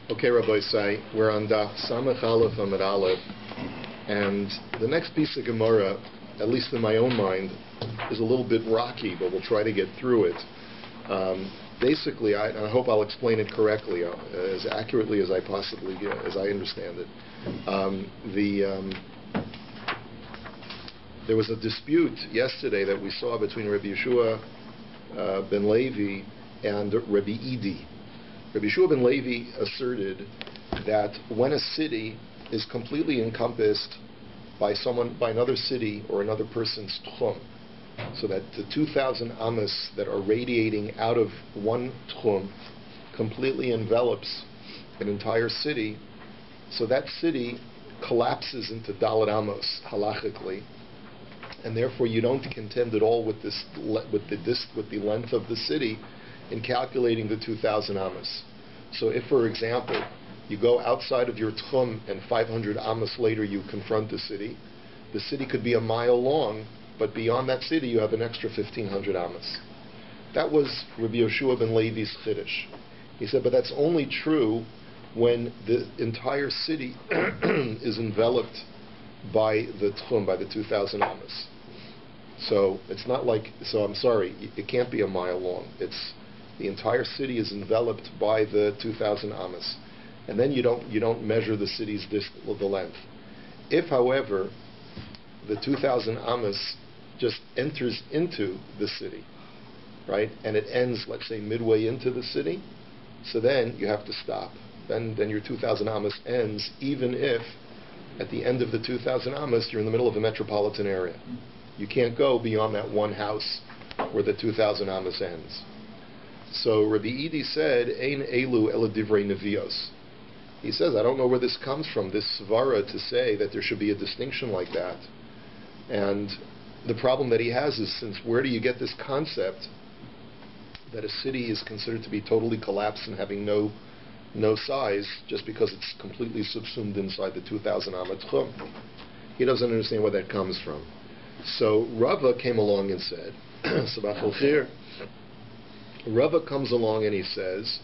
Okay, Rabbi Say, we're on DAF Samach Aleph Amud Aleph, and the next piece of Gemara, at least in my own mind, is a little bit rocky, but we'll try to get through it. Basically, I hope I'll explain it correctly, as accurately as I possibly can, as I understand it. There was a dispute yesterday that we saw between Rabbi Yeshua ben Levi and Rabbi Idi. Rabbi Yeshua ben Levi asserted that when a city is completely encompassed by another city or another person's tchum, so that the 2,000 amas that are radiating out of one tchum completely envelops an entire city, so that city collapses into dalet amos halachically, and therefore you don't contend at all with the length of the city in calculating the 2,000 amas. So if, for example, you go outside of your tchum and 500 amas later you confront the city could be a mile long, but beyond that city you have an extra 1,500 amas. That was Rabbi Yeshua ben Levi's chiddush. He said, but that's only true when the entire city is enveloped by the tchum, by the 2,000 amas. So it's not like, so I'm sorry, it can't be a mile long. It's the entire city is enveloped by the 2,000 amas, and then you don't measure the city's the length. If, however, the 2,000 amas just enters into the city, right, and it ends, let's say, midway into the city, so then you have to stop. Then your 2,000 amas ends, even if at the end of the 2,000 amas you're in the middle of a metropolitan area. You can't go beyond that one house where the 2,000 amas ends. So Rabbi Idi said, Ein elu ela divrei nevios. He says, I don't know where this comes from, this svara to say that there should be a distinction like that. And the problem that he has is, since where do you get this concept that a city is considered to be totally collapsed and having no size just because it's completely subsumed inside the 2,000 amat tchum? He doesn't understand where that comes from. So Rava came along and said, Sabach al-Khir. Rava comes along and he says,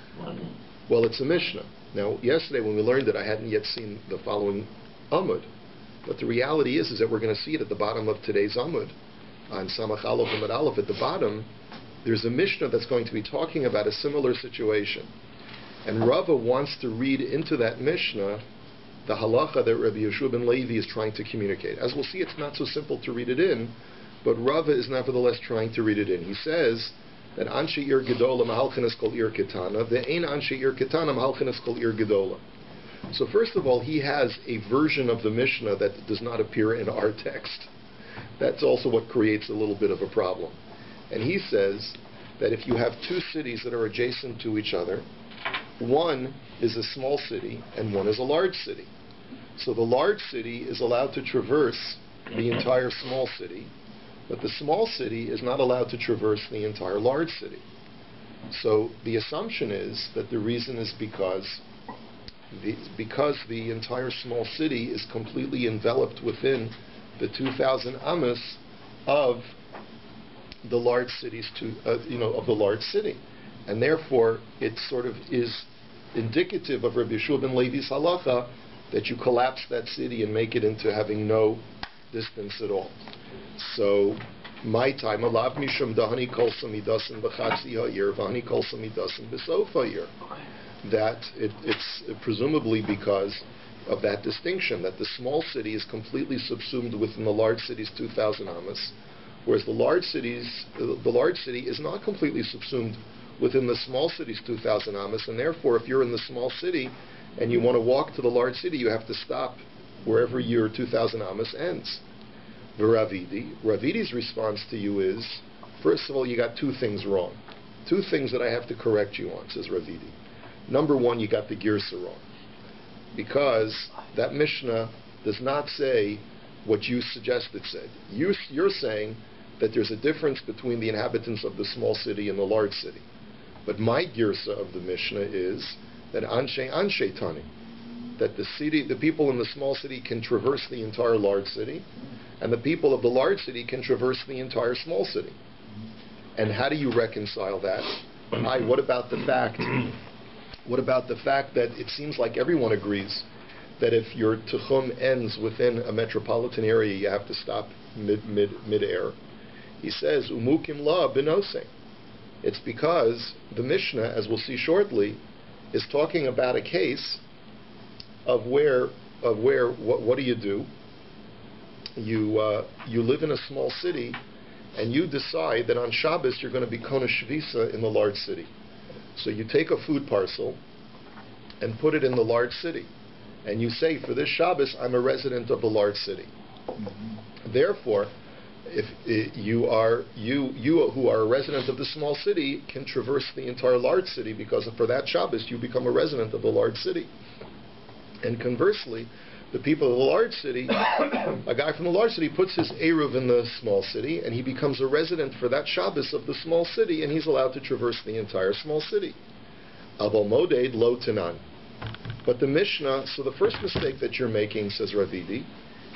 well, it's a Mishnah. Now, yesterday when we learned it, I hadn't yet seen the following Amud. But the reality is that we're going to see it at the bottom of today's Amud. On Samach Aleph Amud Aleph, at the bottom, there's a Mishnah that's going to be talking about a similar situation. And Rava wants to read into that Mishnah the halacha that Rabbi Yeshua ben Levi is trying to communicate. As we'll see, it's not so simple to read it in, but Rava is nevertheless trying to read it in. He says that Anshe Ir Gedola Mahalchinas Kol Ir Ketana, Ve'ein Anshe Ir Ketana Mahalchinas Kol Ir Gedola. So first of all, he has a version of the Mishnah that does not appear in our text. That's also what creates a little bit of a problem. And he says that if you have two cities that are adjacent to each other, one is a small city and one is a large city. So the large city is allowed to traverse the entire small city, but the small city is not allowed to traverse the entire large city. So the assumption is that the reason is because the entire small city is completely enveloped within the 2,000 amas of the large cities of the large city, and therefore it sort of is indicative of Rabbi Yeshua ben Levi's halacha that you collapse that city and make it into having no distance at all. So, my time alav mishum dahani kol samidasin b'chatzi ha'ir v'hani kol samidasin b'sof ha'ir. That it's presumably because of that distinction, that the small city is completely subsumed within the large city's 2,000 amas, whereas the large city is not completely subsumed within the small city's 2,000 amas, and therefore if you're in the small city and you want to walk to the large city, you have to stop wherever your 2,000 amas ends. Ravidi's response to you is, first of all, you got two things wrong. Two things that I have to correct you on, says Ravidi. Number one, you got the girsa wrong, because that Mishnah does not say what you suggested said. You're saying that there's a difference between the inhabitants of the small city and the large city. But my girsa of the Mishnah is that anshe tani, that the people in the small city can traverse the entire large city, and the people of the large city can traverse the entire small city. And how do you reconcile that? What about the fact What about the fact that it seems like everyone agrees that if your Tuchum ends within a metropolitan area, you have to stop mid-air? He says, Umukim la benose. It's because the Mishnah, as we'll see shortly, is talking about a case of where what do? You live in a small city, and you decide that on Shabbos you're going to be Kona Shvisa in the large city. So you take a food parcel and put it in the large city, and you say, for this Shabbos, I'm a resident of the large city. Mm-hmm. Therefore, if you who are a resident of the small city can traverse the entire large city, because for that Shabbos you become a resident of the large city. And conversely, the people of the large city, a guy from the large city puts his eruv in the small city, and he becomes a resident for that Shabbos of the small city, and he's allowed to traverse the entire small city. Aval moded lo tanan. But the Mishnah, so the first mistake that you're making, says Ravidi,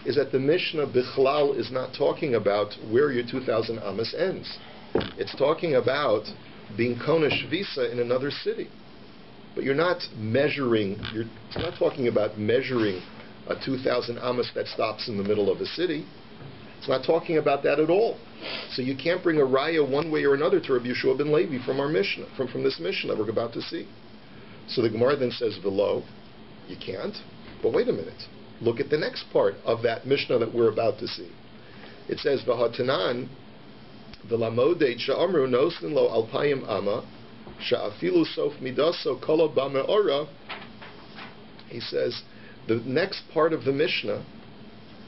is that the Mishnah bichlal is not talking about where your 2,000 amas ends. It's talking about being kona shvisa in another city. But you're not measuring, it's not talking about measuring a 2,000 amas that stops in the middle of a city. It's not talking about that at all. So you can't bring a raya one way or another to Rabbi Yeshua ben Levi from our Mishnah, from this Mishnah that we're about to see. So the Gemara then says, velo, you can't. But wait a minute. Look at the next part of that Mishnah that we're about to see. It says, v'hatanan, v'lamodei sha'amru nosin lo alpayim ama, sha'afilu sof midaso kolo ba'me'ora. He says, the next part of the Mishnah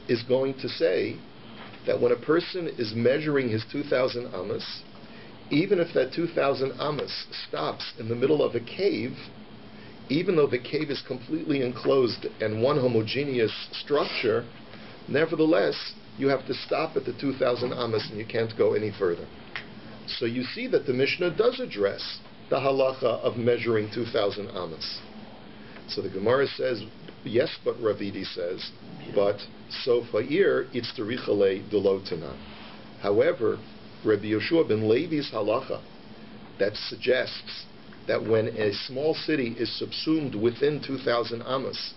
is going to say that when a person is measuring his 2,000 amas, even if that 2,000 amas stops in the middle of a cave, even though the cave is completely enclosed and one homogeneous structure, nevertheless, you have to stop at the 2,000 amas and you can't go any further. So you see that the Mishnah does address the halacha of measuring 2,000 amas. So the Gemara says, yes, but Ravidi says, but so fa'ir, it's the richale delotanan. However, Rabbi Yeshua ben Levi's halacha that suggests that when a small city is subsumed within 2,000 amos,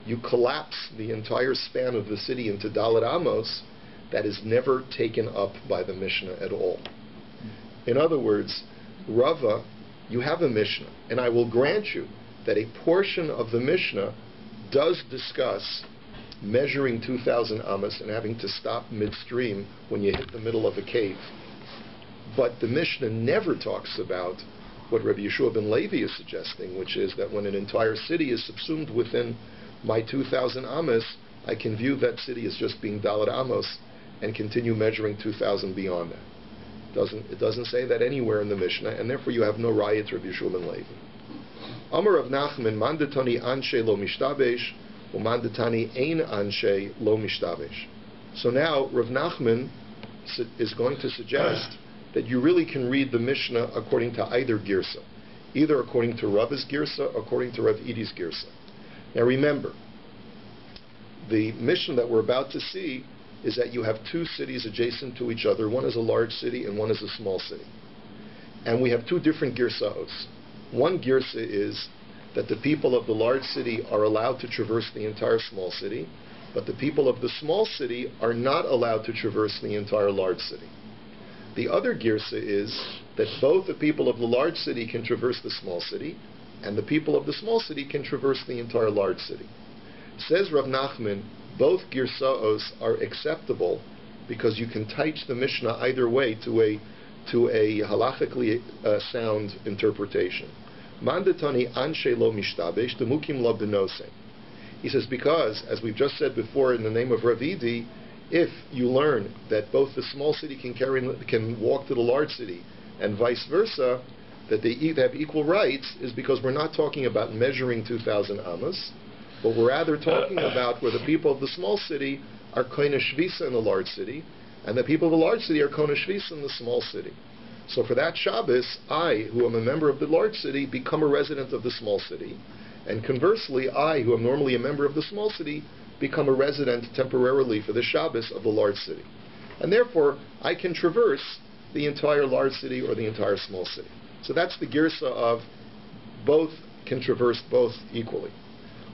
you collapse the entire span of the city into Dalet amos, that is never taken up by the Mishnah at all. In other words, Rava, you have a Mishnah, and I will grant you that a portion of the Mishnah does discuss measuring 2,000 amos and having to stop midstream when you hit the middle of a cave. But the Mishnah never talks about what Rabbi Yeshua ben Levi is suggesting, which is that when an entire city is subsumed within my 2,000 amos, I can view that city as just being Dalet amos and continue measuring 2,000 beyond that. It doesn't say that anywhere in the Mishnah, and therefore you have no raya to Rabbi Yeshua ben Levi. Amar Rav Nachman, mandatani anshe lo mishtabesh, or mandatani ein anshe lo mishtabesh. So now Rav Nachman is going to suggest that you really can read the Mishnah according to either girsa, either according to Rava's girsa or according to Rav Idi's girsa. Now remember, the Mishnah that we're about to see is that you have two cities adjacent to each other. One is a large city and one is a small city. And we have two different girsaos. One girsa is that the people of the large city are allowed to traverse the entire small city, but the people of the small city are not allowed to traverse the entire large city. The other girsa is that both the people of the large city can traverse the small city, and the people of the small city can traverse the entire large city. Says Rav Nachman, both girsaos are acceptable because you can teach the Mishnah either way to a halachically sound interpretation. Mandatani anshe lo mishtabesh demukim lo benose. He says because, as we've just said before in the name of Ravidi, if you learn that both the small city can walk to the large city and vice versa, that they have equal rights, is because we're not talking about measuring 2,000 amas, but we're rather talking about where the people of the small city are kona shvisa in the large city, and the people of the large city are kona shvisa in the small city. So for that Shabbos, I, who am a member of the large city, become a resident of the small city, and conversely, I, who am normally a member of the small city, become a resident temporarily for the Shabbos of the large city. And therefore, I can traverse the entire large city or the entire small city. So that's the girsa of both can traverse both equally.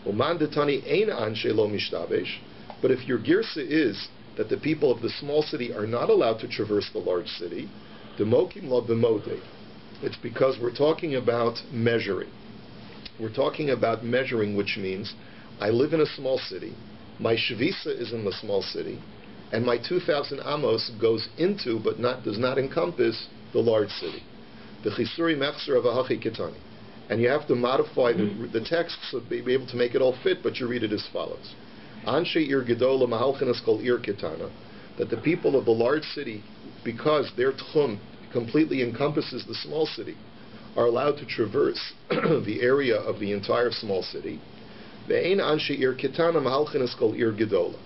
Uman detani ein anshe lo mishtabesh. But if your girsa is that the people of the small city are not allowed to traverse the large city, demokim lo b'modei. It's because we're talking about measuring. We're talking about measuring, which means I live in a small city, my shvisa is in the small city, and my 2,000 amos goes into, but does not encompass, the large city. The chisuri mechzer of ahachi ketani. And you have to modify the text to be able to make it all fit, but you read it as follows. Anshe ir gedola mahalchenes kol ir ketana. That the people of the large city, because their tchum completely encompasses the small city, are allowed to traverse the area of the entire small city. Ve'ein anshe ir ketana mahalchenes kol ir gedola.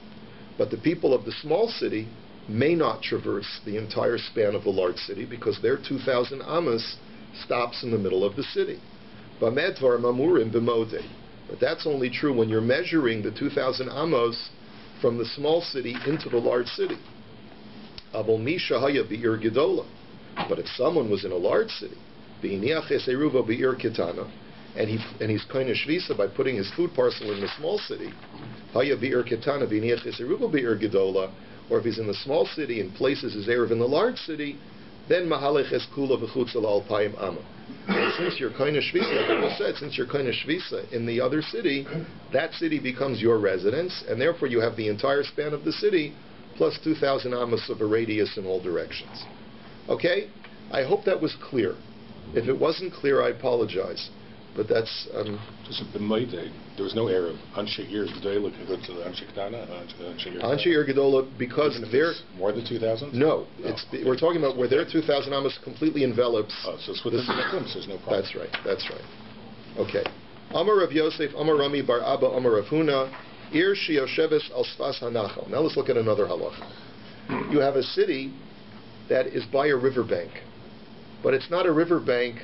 But the people of the small city may not traverse the entire span of the large city because their 2,000 amos stops in the middle of the city. But that's only true when you're measuring the 2,000 amos from the small city into the large city. But if someone was in a large city, and he's kind of shvisa by putting his food parcel in the small city, or if he's in the small city and places his erev in the large city, then mahalech es kula v'chutza la'alpayim amma. Since you're kind of shvisa, like I said, since you're kind of shvisa in the other city, that city becomes your residence, and therefore you have the entire span of the city plus 2,000 amos of a radius in all directions. Okay? I hope that was clear. If it wasn't clear, I apologize. But that's... Just the Mayday, there was no Arab. Anshe Ir Gedola can go to the Anshe Ketana? Anshe Ir Gedola, because they're... More than 2,000? No. We're talking about where their 2,000 amos completely envelops... Oh, so it's within the Tchum, so there's no problem. That's right. Okay. Amar Rav Yoseph, Amar Rami bar Abba, Amar Rav Huna, Ir Shiosheves al Sfas Hanachal. Now let's look at another halacha. You have a city that is by a riverbank, but it's not a riverbank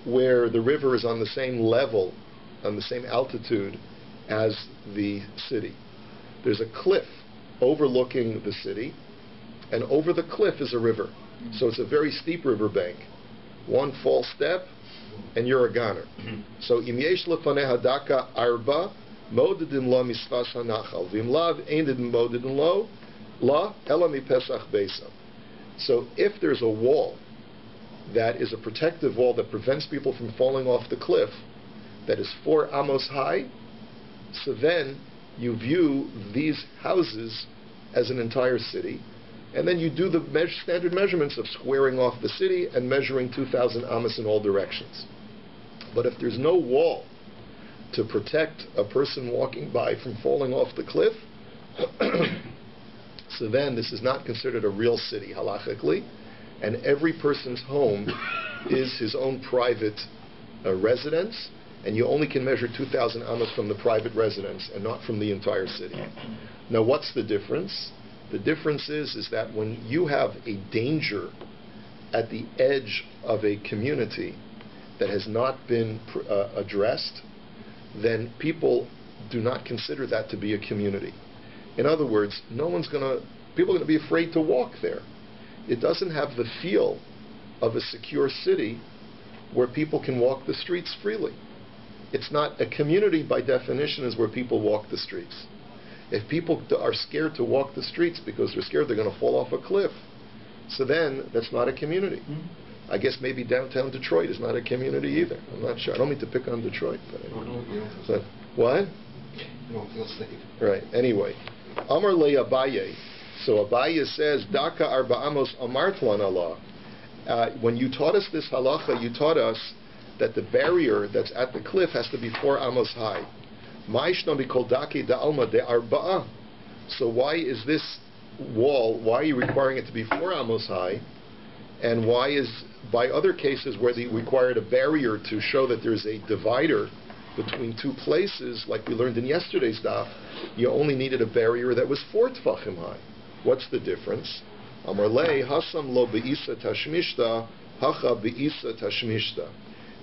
where the river is on the same level, on the same altitude as the city. There's a cliff overlooking the city, and over the cliff is a river. So it's a very steep riverbank. One false step, and you're a goner. So im yesh lefaneha daka arba modedin lo misfas hanachal v'im lav eindin modedin lo la ela mipesach beisam. So if there's a wall that is a protective wall that prevents people from falling off the cliff, that is 4 amos high, so then you view these houses as an entire city, and then you do the standard measurements of squaring off the city and measuring 2,000 amos in all directions. But if there's no wall to protect a person walking by from falling off the cliff, so then this is not considered a real city halachically, and every person's home is his own private residence, and you only can measure 2,000 amos from the private residence and not from the entire city. Now, what's the difference? The difference is that when you have a danger at the edge of a community that has not been addressed, then people do not consider that to be a community. In other words, people are going to be afraid to walk there. It doesn't have the feel of a secure city where people can walk the streets freely. It's not a community by definition is where people walk the streets. If people are scared to walk the streets because they're scared they're going to fall off a cliff, so then that's not a community. I guess maybe downtown Detroit is not a community either. I'm not sure. I don't mean to pick on Detroit. But anyway. What? You don't feel safe. Right. Anyway. Amar le Abaye. So Abaye says, Daka arba amos amartlan Allah. When you taught us this halacha, you taught us that the barrier that's at the cliff has to be 4 amos high. So why is this wall, why are you requiring it to be 4 amos high? And why is, by other cases where they required a barrier to show that there's a divider between two places, like we learned in yesterday's DAF, you only needed a barrier that was 4 tfachim high. What's the difference? Amar lei hasam lo be'isa tashmishta, hacha be'isa tashmishta.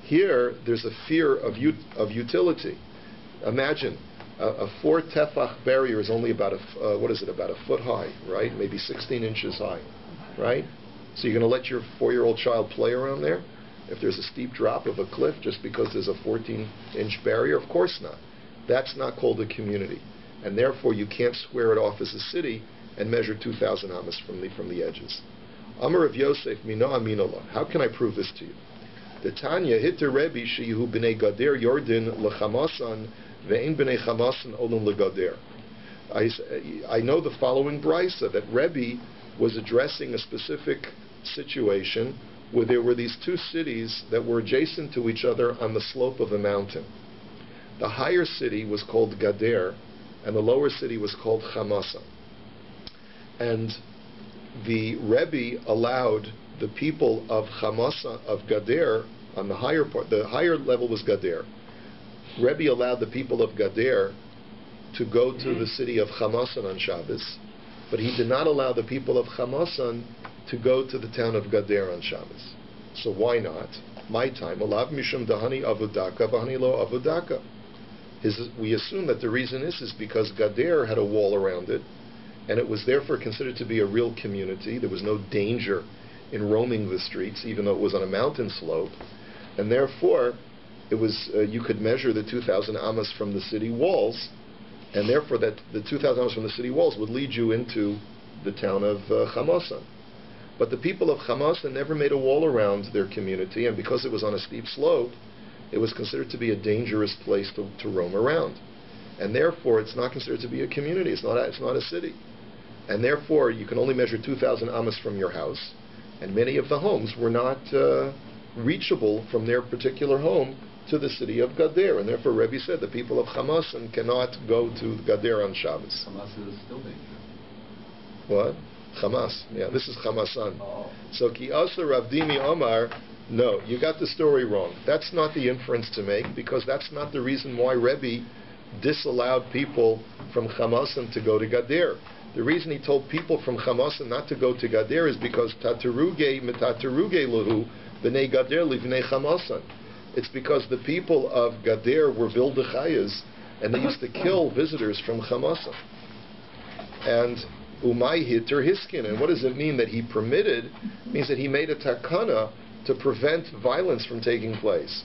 Here, there's a fear of utility. Imagine, a 4 tefach barrier is only about about a foot high, right? Maybe 16 inches high, right? So you're going to let your 4-year-old child play around there? if there's a steep drop of a cliff just because there's a 14-inch barrier? Of course not. That's not called a community. And therefore you can't square it off as a city and measure 2,000 amas from the edges. Amar of Yoseph, Mina Aminallah. How can I prove this to you? The Tanya hit the Rebbe sheyu b'nei Gader Yordin l'chamasan ve'en b'nei chamasan olun l'gader. I know the following brisa that Rebbe was addressing a specific situation where there were these two cities that were adjacent to each other on the slope of a mountain. The higher city was called Gader, and the lower city was called Chamasan. And the Rebbe allowed the people of Chamasan, of Gader, on the higher part, the higher level was Gader. Rebbe allowed the people of Gader to go to the city of Chamasan on Shabbos, but he did not allow the people of Chamasan to go to the town of Gader on Shabbos. So why not? My time. Alav mishum dahani avudaka v'hani lo avudaka. We assume that the reason is because Gader had a wall around it, and it was therefore considered to be a real community. There was no danger in roaming the streets, even though it was on a mountain slope, and therefore it was you could measure the 2,000 amas from the city walls, and therefore that the 2,000 amas from the city walls would lead you into the town of Chamasan. But the people of Chamasan never made a wall around their community, and because it was on a steep slope, it was considered to be a dangerous place to roam around. And therefore, it's not considered to be a community. It's not a city. And therefore, you can only measure 2,000 amas from your house, and many of the homes were not reachable from their particular home to the city of Gader. And therefore, Rebbe said the people of Chamasan cannot go to Gader on Shabbos. Hamas is still dangerous. What? Hamas. Yeah, this is Chamasan. Oh. So Ki Asa Ravdimi Omar, no, you got the story wrong. That's not the inference to make, because that's not the reason why Rebbe disallowed people from Chamasan to go to Gader. The reason he told people from Chamasan not to go to Gader is because Tataruge Metataruge Lahu B'nei Gader Livnei Chamasan. It's because the people of Gader were Vildechayas, and they used to kill visitors from Chamasan. And Umay hitter hiskin. And what does it mean that he permitted? It means that he made a takana to prevent violence from taking place.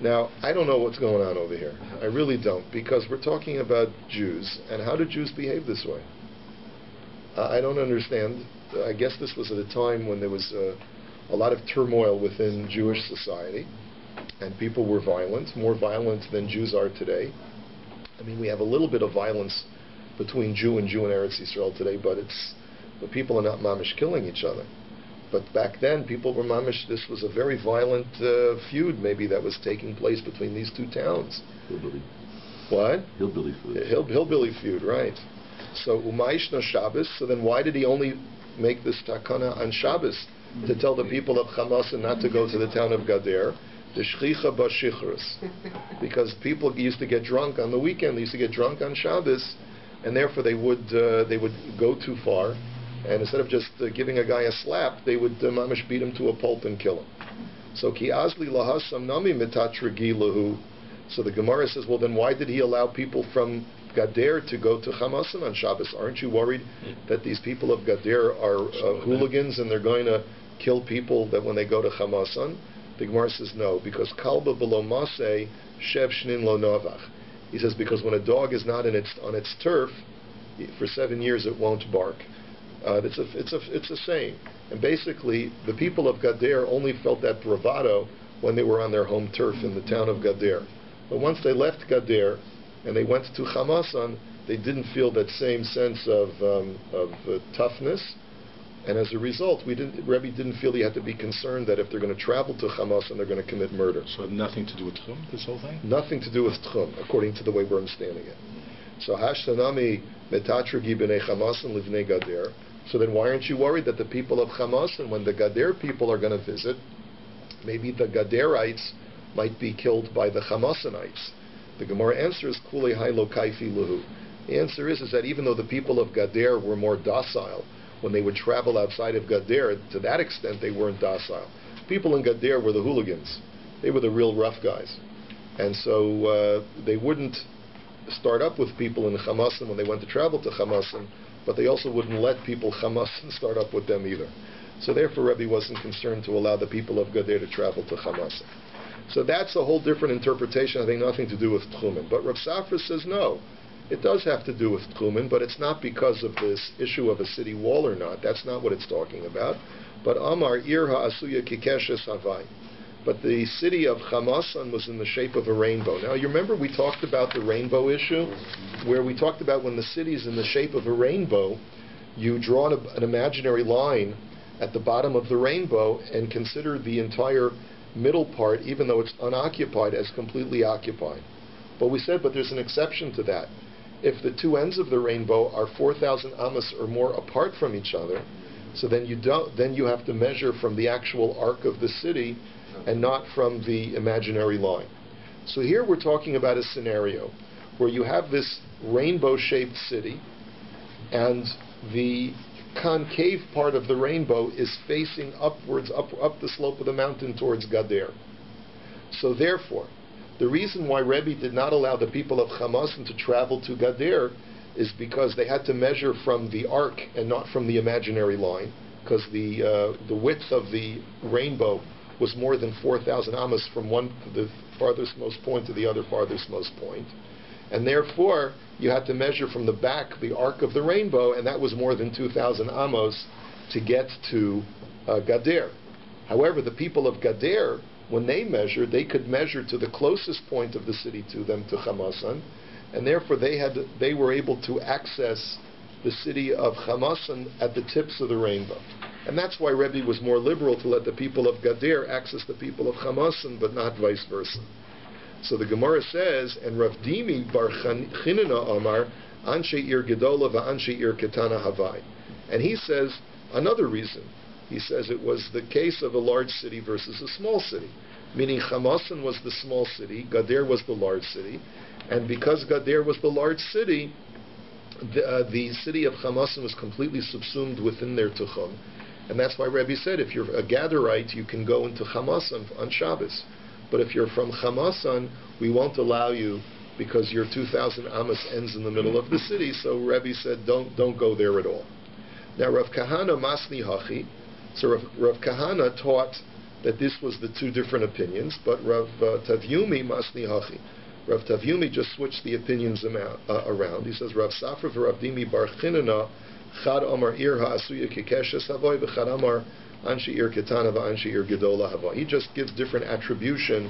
Now, I don't know what's going on over here. I really don't, because we're talking about Jews, and how do Jews behave this way? I don't understand. I guess this was at a time when there was a lot of turmoil within Jewish society, and people were violent, more violent than Jews are today. I mean, we have a little bit of violence between Jew and Eretz Yisrael today, but people are not mamish killing each other. But back then, people were mamish. This was a very violent feud, maybe, that was taking place between these two towns. Hillbilly. What? Hillbilly feud. Hillbilly feud, right. So Umaysh no Shabbos. So then, why did he only make this takana on Shabbos to tell the people of Chamasan not to go to the town of Gader? The shchicha b'shichrus, because people used to get drunk on the weekend. They used to get drunk on Shabbos, and therefore they would go too far, and instead of just giving a guy a slap, they would mamish beat him to a pulp and kill him. So ki azli lahasam nami mitatragi lahu. So the Gemara says, well, then why did he allow people from Gader to go to Chamasan on Shabbos? Aren't you worried that these people of Gader are hooligans and they're going to kill people that when they go to Chamasan? The Gemara says no, because kalba below maseh shev shnin lo novach. He says because when a dog is not on its turf, for 7 years it won't bark. It's a saying, and basically the people of Gader only felt that bravado when they were on their home turf in the town of Gader. But once they left Gader and they went to Chamasan, they didn't feel that same sense of toughness. And as a result, Rebbe didn't feel he had to be concerned that if they're going to travel to Chamasan, they're going to commit murder. So it had nothing to do with Tchum, this whole thing? Nothing to do with Tchum, according to the way we're understanding it. So Hashtanami metatragi b'nei Chamasan livnei Gader. So then why aren't you worried that the people of Chamasan, when the Gader people are going to visit, maybe the Gaderites might be killed by the Chamasanites? The Gemara answer is Kulei hai lo kaifi luhu. The answer is that even though the people of Gader were more docile, when they would travel outside of Gader, to that extent they weren't docile. People in Gader were the hooligans. They were the real rough guys. And so they wouldn't start up with people in Chamasan when they went to travel to Chamasan, but they also wouldn't let people Chamasan start up with them either. So therefore, Rabbi wasn't concerned to allow the people of Gader to travel to Chamasan. So that's a whole different interpretation, I think nothing to do with Tchumen. But Rav Safra says no, it does have to do with Tchumen, but it's not because of this issue of a city wall or not. That's not what it's talking about. But Amar Ir ha'asuya kikeshes havai. But the city of Chamasan was in the shape of a rainbow. Now, you remember we talked about the rainbow issue, where we talked about when the city is in the shape of a rainbow, you draw an imaginary line at the bottom of the rainbow and consider the entire middle part, even though it's unoccupied, as completely occupied. But we said, but there's an exception to that. If the two ends of the rainbow are 4,000 amos or more apart from each other, so then you have to measure from the actual arc of the city and not from the imaginary line. So here we're talking about a scenario where you have this rainbow-shaped city, and the concave part of the rainbow is facing upwards, up the slope of the mountain towards Gader. So therefore, the reason why Rebbe did not allow the people of Chamasan to travel to Gader is because they had to measure from the arc and not from the imaginary line, because the width of the rainbow was more than 4,000 amos from the farthest most point to the other farthest most point. And therefore, you had to measure from the back the arc of the rainbow, and that was more than 2,000 amos to get to Gader. However, the people of Gader, when they measured, they could measure to the closest point of the city to them, to Chamasan, and therefore they were able to access the city of Chamasan at the tips of the rainbow. And that's why Rebbe was more liberal to let the people of Gader access the people of Chamasan, but not vice versa. So the Gemara says, and Rav Dimi bar Chinina Amar, Anshe Ir Gedola va'Anshe Ir Ketana Havai. And he says another reason. He says it was the case of a large city versus a small city. Meaning Chamasan was the small city, Gader was the large city, and because Gader was the large city, the city of Chamasan was completely subsumed within their Tuchum. And that's why Rebbe said, if you're a Gaderite, you can go into Chamasan on Shabbos. But if you're from Chamasan, we won't allow you because your 2,000 amos ends in the middle of the city. So Rebbe said, don't go there at all. Now Rav Kahana Masni Hachi, so Rav Kahana taught that this was the two different opinions, but Rav Tavyumi Masni Hachi. Rav Tavyumi just switched the opinions around. He says, Rav Safra v'Rav Dimi bar Chinana Chad Amar Ir ha'asuya kikeshes havoy v'chad Amar Anshe Ir Ketana v'Anshe Ir Gedola havoy. He just gives different attribution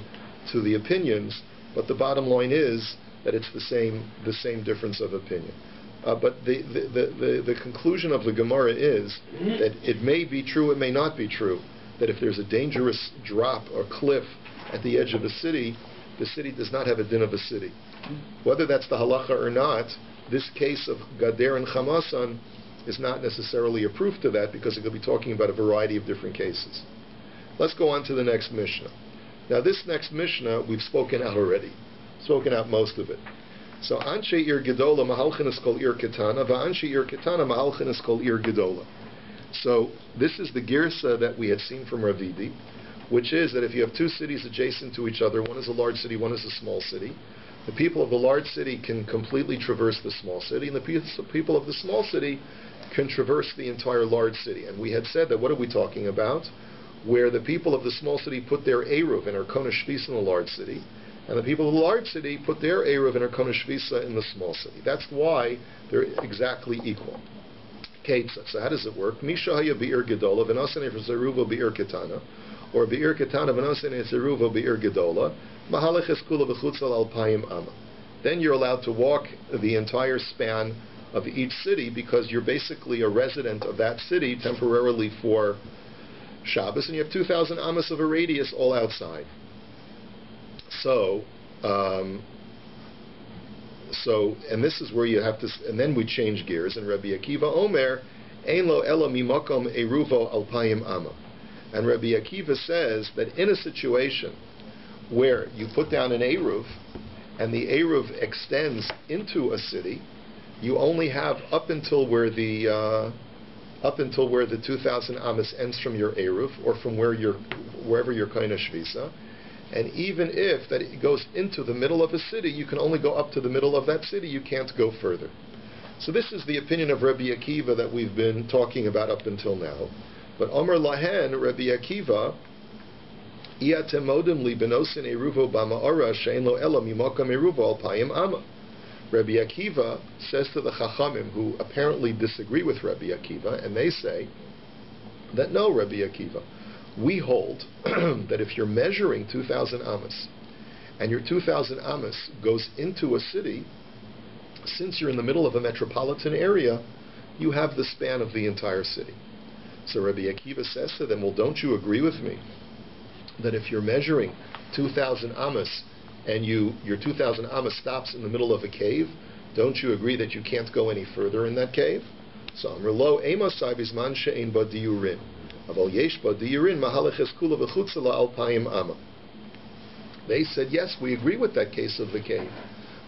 to the opinions, but the bottom line is that it's the same difference of opinion. But the conclusion of the Gemara is that it may be true, it may not be true, that if there's a dangerous drop or cliff at the edge of a city, the city does not have a din of a city. Whether that's the halacha or not, this case of Gader and Chamasan is not necessarily a proof to that, because it could be talking about a variety of different cases. Let's go on to the next Mishnah. Now this next Mishnah we've spoken out already, spoken out most of it. So Anshe Ir Gedola Mahalchinas Kol Ir Ketana va'Anshe Ir Ketana Mahalchinas Kol Ir Gedola. So this is the girsa that we had seen from Ravidi, which is that if you have two cities adjacent to each other, one is a large city, one is a small city, the people of the large city can completely traverse the small city, and the people of the small city can traverse the entire large city. And we had said that, what are we talking about? Where the people of the small city put their eruv and are kona shvisa in the large city, and the people of the large city put their eruv and are kona shvisa in the small city. That's why they're exactly equal. So how does it work? Misha haya be'ir gedola v'nasen ezeruvo be'ir ketana, or be'ir ketana v'nasen ezeruvo be'ir gedola, mahalech eskula v'chutzal alpayim ama. Then you're allowed to walk the entire span of each city, because you're basically a resident of that city temporarily for Shabbos, and you have 2,000 amos of a radius all outside. So, and this is where you have to, and then we change gears, and Rabbi Akiva Omer, Ein lo ela mimakom eruvo alpayim ama. And Rabbi Akiva says that in a situation where you put down an eruv, and the eruv extends into a city, you only have up until where the 2,000 amos ends from your eruv, or from wherever you're kind of shvisa. And even if that it goes into the middle of a city, you can only go up to the middle of that city. You can't go further. So this is the opinion of Rabbi Akiva that we've been talking about up until now. But Omer Lahen, Rabbi Akiva, Iatemodim li benosin eruvo b'ma'ora she'en lo ela mimokam eruvo al payim ama. Rabbi Akiva says to the Chachamim, who apparently disagree with Rabbi Akiva, and they say that no, Rabbi Akiva, we hold that if you're measuring 2,000 amas, and your 2,000 amas goes into a city, since you're in the middle of a metropolitan area, you have the span of the entire city. So Rabbi Akiva says to them, well, don't you agree with me that if you're measuring 2,000 amas and your 2,000 amas stops in the middle of a cave, don't you agree that you can't go any further in that cave? So Amrlo Emasai bisman she'ein ba diyurin, aval yesh ba diyurin mahalaches kula v'chutza la'al payim ama. They said, yes, we agree with that case of the cave,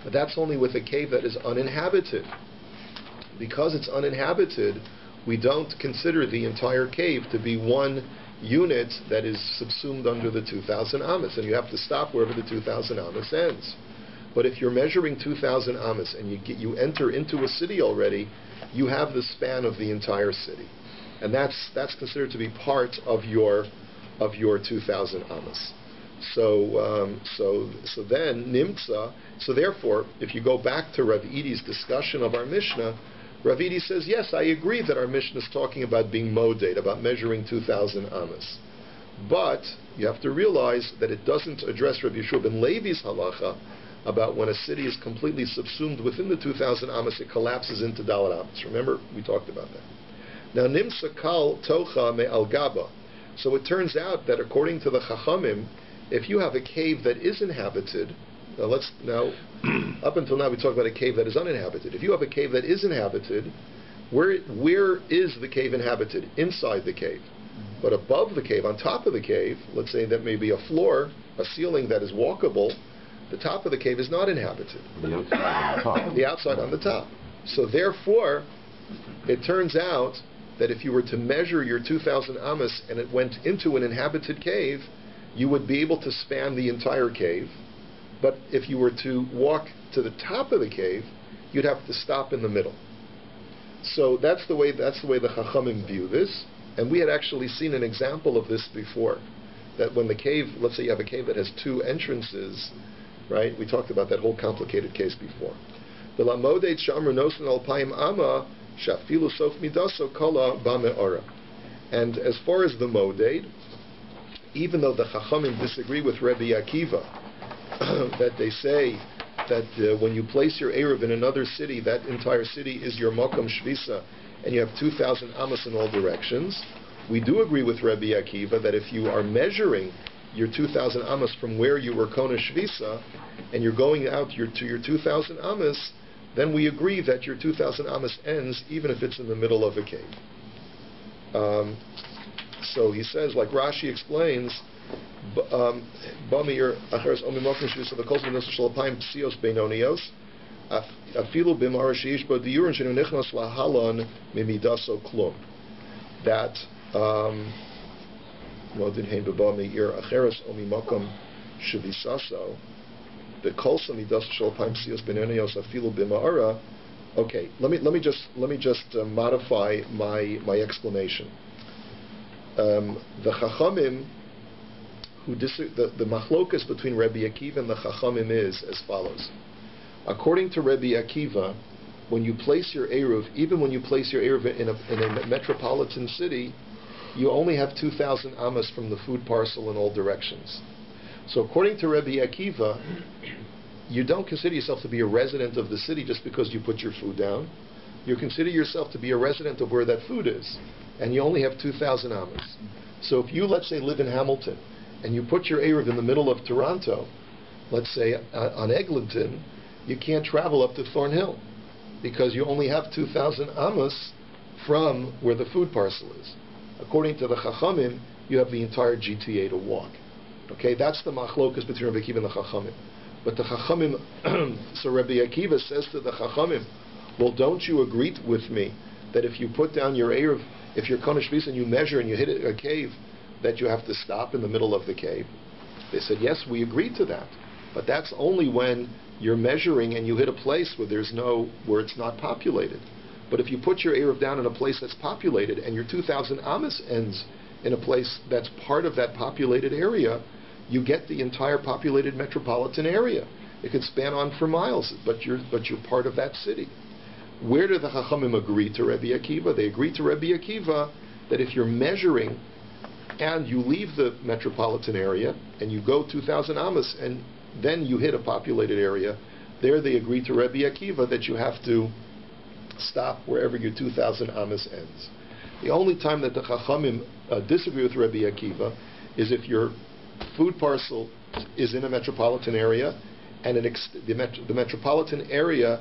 but that's only with a cave that is uninhabited. Because it's uninhabited, we don't consider the entire cave to be one unit that is subsumed under the 2,000 amas, and you have to stop wherever the 2,000 amas ends. But if you're measuring 2,000 amas and you enter into a city already, you have the span of the entire city, and that's considered to be part of your 2,000 amas. So then nimtza. So therefore, if you go back to Rav Edi's discussion of our Mishnah, Rav Edi says, yes, I agree that our Mishnah is talking about being modate, about measuring 2,000 amas. But you have to realize that it doesn't address Rabbi Yeshua ben Levi's halacha about when a city is completely subsumed within the 2,000 amas, it collapses into dalat amas. Remember, we talked about that. Now, nimsa kal tocha me al gaba. So it turns out that according to the Chachamim, if you have a cave that is inhabited, up until now we talked about a cave that is uninhabited. If you have a cave that is inhabited, where is the cave inhabited? Inside the cave. But above the cave, on top of the cave, let's say that may be a floor, a ceiling that is walkable, the top of the cave is not inhabited. The outside on the top. The outside on the top. So therefore, it turns out that if you were to measure your 2,000 amas and it went into an inhabited cave, you would be able to span the entire cave. But if you were to walk to the top of the cave, you'd have to stop in the middle. So that's the way the Chachamim view this. And we had actually seen an example of this before. That when the cave, let's say you have a cave that has two entrances, right? We talked about that whole complicated case before. And as far as the modate, even though the Chachamim disagree with Rabbi Akiva, that they say that when you place your Eruv in another city, that entire city is your Mokom Shvisa, and you have 2,000 amas in all directions, we do agree with Rabbi Akiva that if you are measuring your 2,000 amas from where you were Kona Shvisa, and you're going out to your 2,000 amas, then we agree that your 2,000 amas ends even if it's in the middle of a cave. So he says, like Rashi explains, Bamir acheres omi mokum shvisa v'kol zman nosel shel alpayim psios beinonios afilu b'mara sheish bo diyurin shenu nichnas lahalon mimidaso klum. That modin hein b'bamir acheres omi mokum shvisaso v'kol zman midaso shel alpayim psios beinonios afilu b'mara. Okay, let me just modify my explanation. The Chachamim, the machlokas between Rabbi Akiva and the Chachamim is as follows. According to Rabbi Akiva, when you place your Eruv, even when you place your Eruv in a metropolitan city, you only have 2,000 amas from the food parcel in all directions. So according to Rabbi Akiva, you don't consider yourself to be a resident of the city just because you put your food down. You consider yourself to be a resident of where that food is, and you only have 2,000 amas. So if you, let's say, live in Hamilton, and you put your Eruv in the middle of Torornto, let's say on Eglinton, you can't travel up to Thornhill, because you only have 2,000 amas from where the food parcel is. According to the Chachamim, you have the entire GTA to walk. Okay, that's the machlokas between Rabbi Akiva and the Chachamim. But the Chachamim, so Rabbi Akiva says to the Chachamim, well, don't you agree with me that if you put down your Eruv, if you're Konesh Vis and you measure and you hit a cave, that you have to stop in the middle of the cave? They said, yes, we agree to that. But that's only when you're measuring and you hit a place where it's not populated. But if you put your Eruv down in a place that's populated, and your 2,000 Amos ends in a place that's part of that populated area, you get the entire populated metropolitan area. It could span on for miles, but you're part of that city. Where do the Chachamim agree to Rabbi Akiva? They agree to Rabbi Akiva that if you're measuring and you leave the metropolitan area and you go 2,000 Amos and then you hit a populated area, there they agree to Rabbi Akiva that you have to stop wherever your 2,000 Amos ends. The only time that the Chachamim disagree with Rabbi Akiva is if your food parcel is in a metropolitan area and the metropolitan area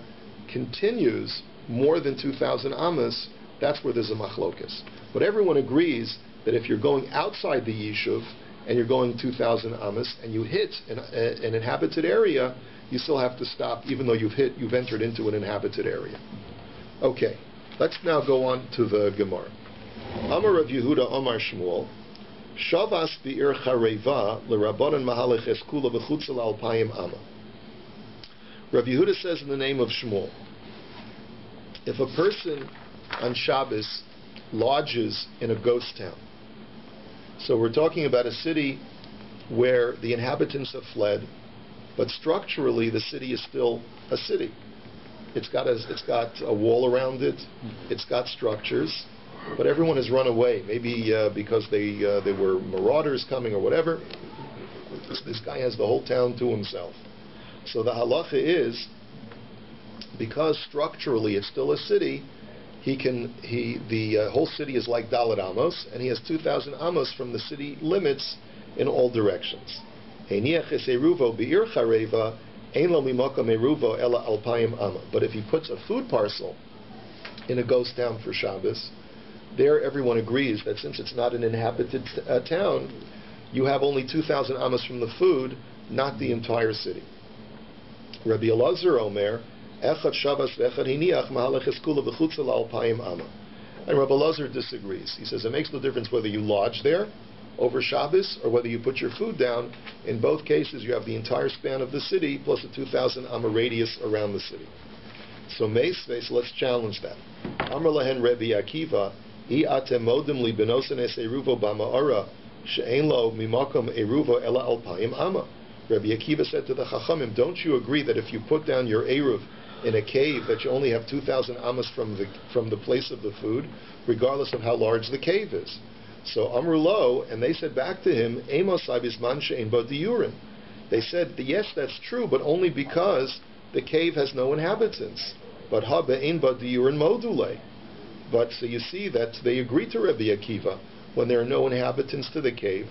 continues more than 2,000 Amos. That's where there's a machlokas. But everyone agrees that if you're going outside the Yishuv and you're going 2,000 Amos and you hit an inhabited area, you still have to stop even though you've entered into an inhabited area. Okay, let's now go on to the Gemara. Amar Rav Yehuda Amar Shmuel Shavas bi'ir chareva l'Rabbanan mahalech eskula v'chutza l'alpayim ama. Rav Yehuda says in the name of Shmuel, if a person on Shabbos lodges in a ghost town, so we're talking about a city where the inhabitants have fled, but structurally the city is still a city. It's got a wall around it. It's got structures, but everyone has run away. Maybe because they were marauders coming or whatever. This guy has the whole town to himself. So the halacha is, because structurally it's still a city, the whole city is like Dalet Amos, and he has 2,000 Amos from the city limits in all directions. But if he puts a food parcel in a ghost town for Shabbos, there everyone agrees that since it's not an inhabited town, you have only 2,000 Amos from the food, not the entire city. Rabbi Elazar Omer, Echad Shabbos ve'echad hiniach mahalech eskula v'chutza la'alpayim ama. And Rabbi Elazar disagrees. He says it makes no difference whether you lodge there over Shabbos or whether you put your food down. In both cases, you have the entire span of the city plus a 2,000 amma radius around the city. So Meisves, let's challenge that. Amar lahen Rabbi Akiva, I atem modim li benosen es eruvo b'ma'ara she'en lo mimakom eruvo ela alpayim amma. Rabbi Akiva said to the Chachamim, don't you agree that if you put down your eruv in a cave that you only have 2,000 amas from the place of the food, regardless of how large the cave is? So Amru Lo, and they said back to him, Amosai bisman she'en bo diyurin. They said, yes, that's true, but only because the cave has no inhabitants. But ha be'en bo diyurin module. But so you see that they agree to Rabbi Akiva when there are no inhabitants to the cave,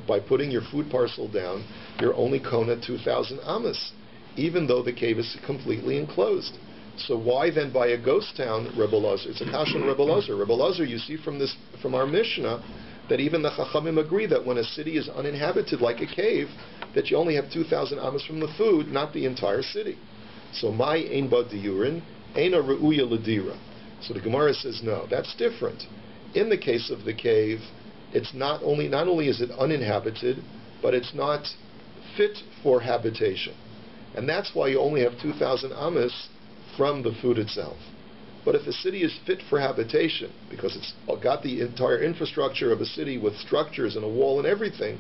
by putting your food parcel down, you're only kona 2,000 amas, even though the cave is completely enclosed. So why then buy a ghost town, Rebbe Elazar? It's a kasha on Rebbe Elazar. Rebbe Elazar, you see from our Mishnah, that even the Chachamim agree that when a city is uninhabited like a cave, that you only have 2,000 amas from the food, not the entire city. So my ein ba diyurin, ein a re'uya l'dira. So the Gemara says no, that's different. In the case of the cave, it's not only is it uninhabited, but it's not fit for habitation. And that's why you only have 2,000 amas from the food itself. But if a city is fit for habitation, because it's got the entire infrastructure of a city with structures and a wall and everything,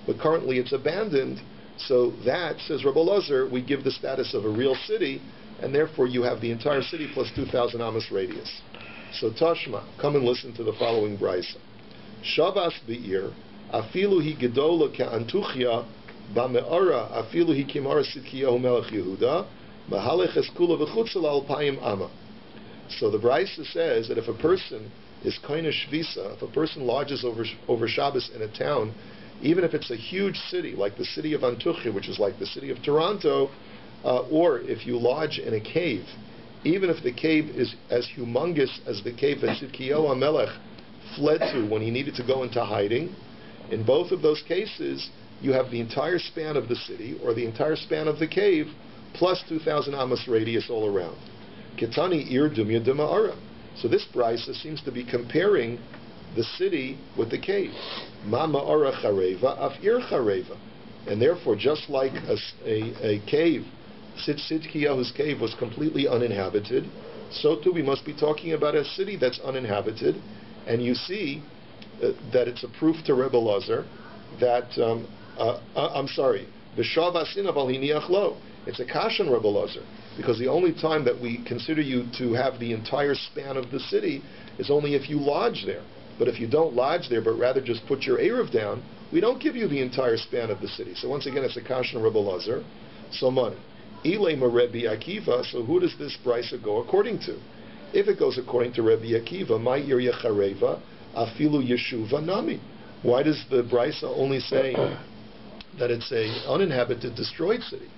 but currently it's abandoned, so that, says Rabbi Elazar, we give the status of a real city, and therefore you have the entire city plus 2,000 amas radius. So Tashma, come and listen to the following brisa. Shavas be'ir, afilu hi gedola ke'antuchya, ba'me'ara, afilu hi kimara sidkiyahu melech Yehuda, mahalech eskula v'chutza la'alpayim ama. So the brisa says that if a person is koine shvisa, if a person lodges over Shabbos in a town, even if it's a huge city, like the city of Antuchya, which is like the city of Torornto, or if you lodge in a cave, even if the cave is as humongous as the cave that Sidkiyahu HaMelech fled to when he needed to go into hiding, in both of those cases, you have the entire span of the city, or the entire span of the cave, plus 2,000 amas radius all around. Ketani ir dumya dema'ara. So this brisa seems to be comparing the city with the cave. Ma ma'ara chareva, af ir chareva. And therefore, just like a cave, Sidkiyahu's cave was completely uninhabited, so too we must be talking about a city that's uninhabited, and you see that it's a proof to Rebbe Lazar that, I'm sorry, it's a kashan Rebbe Lazar, because the only time that we consider you to have the entire span of the city is only if you lodge there. But if you don't lodge there, but rather just put your Erev down, we don't give you the entire span of the city. So once again, it's a kashan Rebbe Lazar. So money. Ilay Rebbe Akiva, so who does this brisa go according to? If it goes according to Rebbe Akiva, my irya chareva, afilu yeshuva nami. Why does the brisa only say that it's a uninhabited, destroyed city?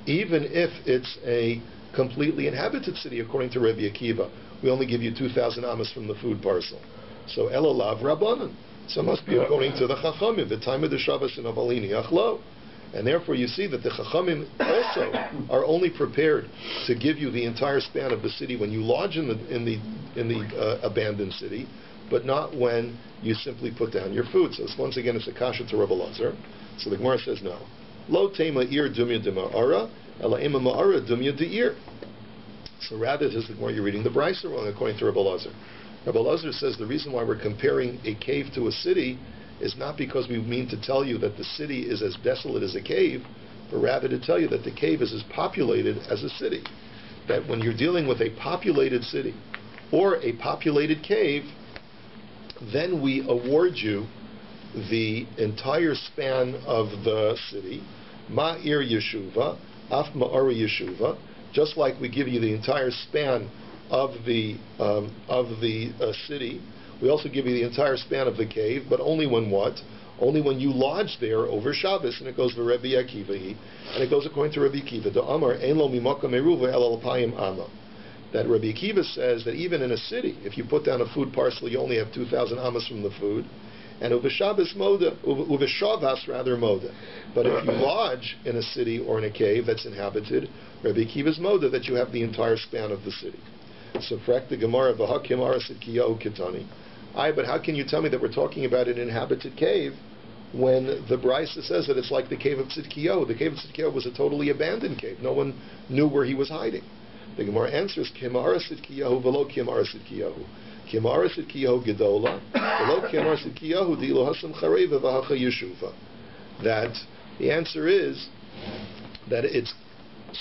Even if it's a completely inhabited city, according to Rebbe Akiva, we only give you 2,000 amas from the food parcel. So elalav rabbanan. So it must be according to the chachamim, the time of the Shabbos in Avalini achlo. And therefore you see that the chachamim also are only prepared to give you the entire span of the city when you lodge in the abandoned city, but not when you simply put down your food. So once again, it's a kasha to Rebbe Lazar. So the Gemara says no. Lo tema ir dumya de ma'ara, ela ema ma'ara dumya de ir. So rather, says the Gemara, you're reading the brisa wrong according to Rebbe Lazar. Rebbe Lazar says the reason why we're comparing a cave to a city is not because we mean to tell you that the city is as desolate as a cave, but rather to tell you that the cave is as populated as a city. That when you're dealing with a populated city or a populated cave, then we award you the entire span of the city, ma'ir yeshuva, af ma'ara yeshuva, just like we give you the entire span of the city. We also give you the entire span of the cave, but only when what? Only when you lodge there over Shabbos, and it goes to Rabbi Akiva, and it goes according to Rabbi Akiva. The Amar ein lo mimakam eruva el alpayim ama. That Rabbi Akiva says that even in a city, if you put down a food parcel, you only have 2,000 amas from the food, and uveshavas moda, uveshavas rather moda. But if you lodge in a city or in a cave that's inhabited, Rabbi Akiva's moda that you have the entire span of the city. So, frak the Gemara v'hakim arasit kiyahu kitani. But how can you tell me that we're talking about an inhabited cave when the brisa says that it's like the cave of Tzidkiyahu? The cave of Tzidkiyahu was a totally abandoned cave. No one knew where he was hiding. The Gemara answers, Kimara Tzidkiyahu v'lo Kimara Tzidkiyahu. Kimara Tzidkiyahu gedola v'lo Kimara Tzidkiyahu di'lo hasam chareva v'hacha yeshuva. That the answer is that it's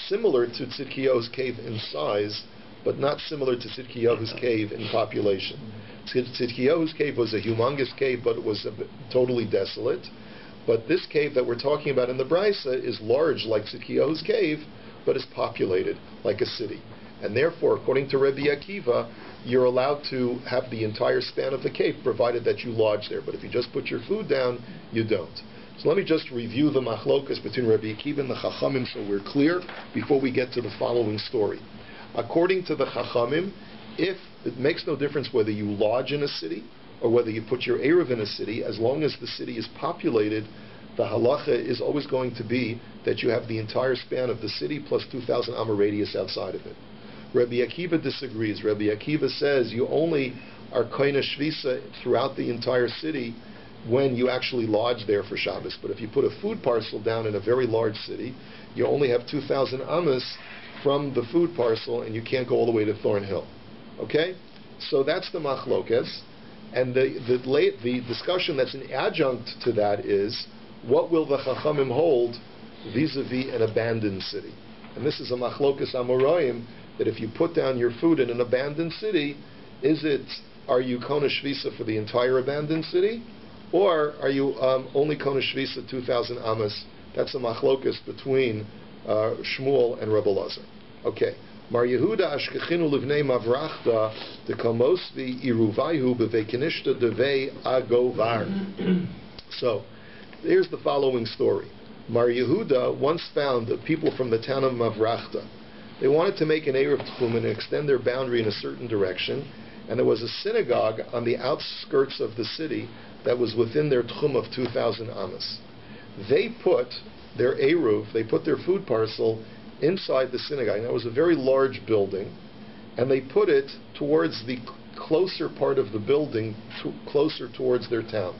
similar to Tzidkiyahu's cave in size, but not similar to Tzidkiyahu's cave in population. Tzidkiyahu's cave was a humongous cave, but it was totally desolate. But this cave that we're talking about in the Brisa is large like Tzidkiyahu's cave, but is populated like a city. And therefore, according to Rabbi Akiva, you're allowed to have the entire span of the cave, provided that you lodge there. But if you just put your food down, you don't. So let me just review the machlokas between Rabbi Akiva and the Chachamim so we're clear before we get to the following story. According to the Chachamim, if it makes no difference whether you lodge in a city or whether you put your Erev in a city, as long as the city is populated, the halacha is always going to be that you have the entire span of the city plus 2,000 amma radius outside of it. Rabbi Akiva disagrees. Rabbi Akiva says you only are koine shvisa throughout the entire city when you actually lodge there for Shabbos. But if you put a food parcel down in a very large city, you only have 2,000 ammas from the food parcel, and you can't go all the way to Thornhill. Okay? So that's the machlokes. And the discussion that's an adjunct to that is, what will the Chachamim hold vis-a-vis an abandoned city? And this is a machlokes amoraim, that if you put down your food in an abandoned city, are you kona shvisa for the entire abandoned city? Or are you only kona shvisa 2,000 amas? That's a machlokes between Shmuel and Rebbe Lazar. Okay. Mar Yehuda ashkechinu livnei mavrachta de kamosvi iruvayhu bevekinishta devei agovar. So, here's the following story. Mar Yehuda once found that people from the town of Mavrachta, they wanted to make an Erev Tchum and extend their boundary in a certain direction, and there was a synagogue on the outskirts of the city that was within their Tchum of 2,000 amas. They put their Eruv, they put their food parcel inside the synagogue. Now, it was a very large building, and they put it towards the closer part of the building, closer towards their town.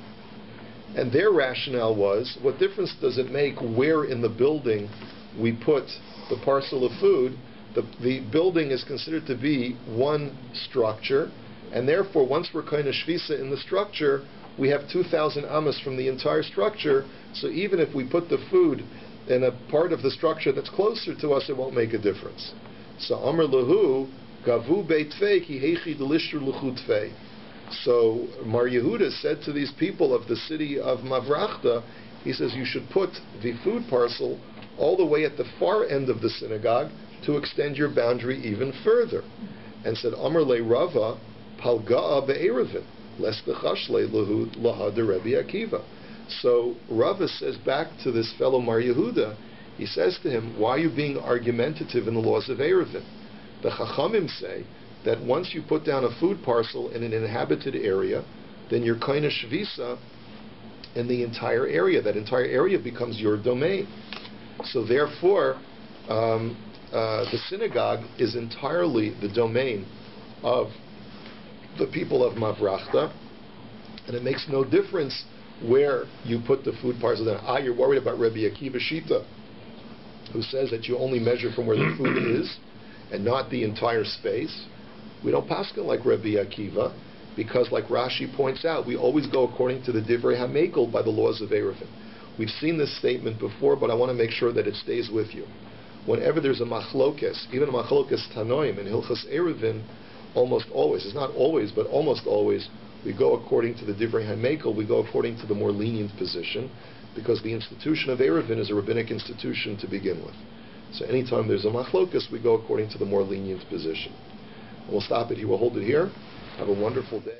And their rationale was, what difference does it make where in the building we put the parcel of food, the building is considered to be one structure, and therefore once we're kind of shvisa in the structure, we have 2,000 amas from the entire structure, so even if we put the food in a part of the structure that's closer to us, it won't make a difference. So Amr Lahu, Gavu Beit Tvei, Ki Heichi Delishur Luchu Tvei. So Mar Yehuda said to these people of the city of Mavrachta, he says, you should put the food parcel all the way at the far end of the synagogue to extend your boundary even further. And said, Amr Le Rava, Palga'a Be'erevin, lest the Chashle Lahu Laha de Rebbe Akiva. So Rava says back to this fellow Mar Yehuda, he says to him, why are you being argumentative in the laws of Erevin? The Chachamim say that once you put down a food parcel in an inhabited area, then you're kind of shvisa in the entire area. That entire area becomes your domain. So therefore, the synagogue is entirely the domain of the people of Mavrachta, and it makes no difference where you put the food parcel down. You're worried about Rabbi Akiva Shita, who says that you only measure from where the food is and not the entire space. We don't paskin like Rabbi Akiva, because like Rashi points out, we always go according to the Divrei HaMekel by the laws of Erevin. We've seen this statement before, but I want to make sure that it stays with you. Whenever there's a machlokes, even a machlokes tanoim in Hilchas Erevin, almost always, it's not always, but almost always, we go according to the Divrei HaMekel, we go according to the more lenient position, because the institution of Erevin is a rabbinic institution to begin with. So anytime there's a machlokas, we go according to the more lenient position. We'll stop it here. We'll hold it here. Have a wonderful day.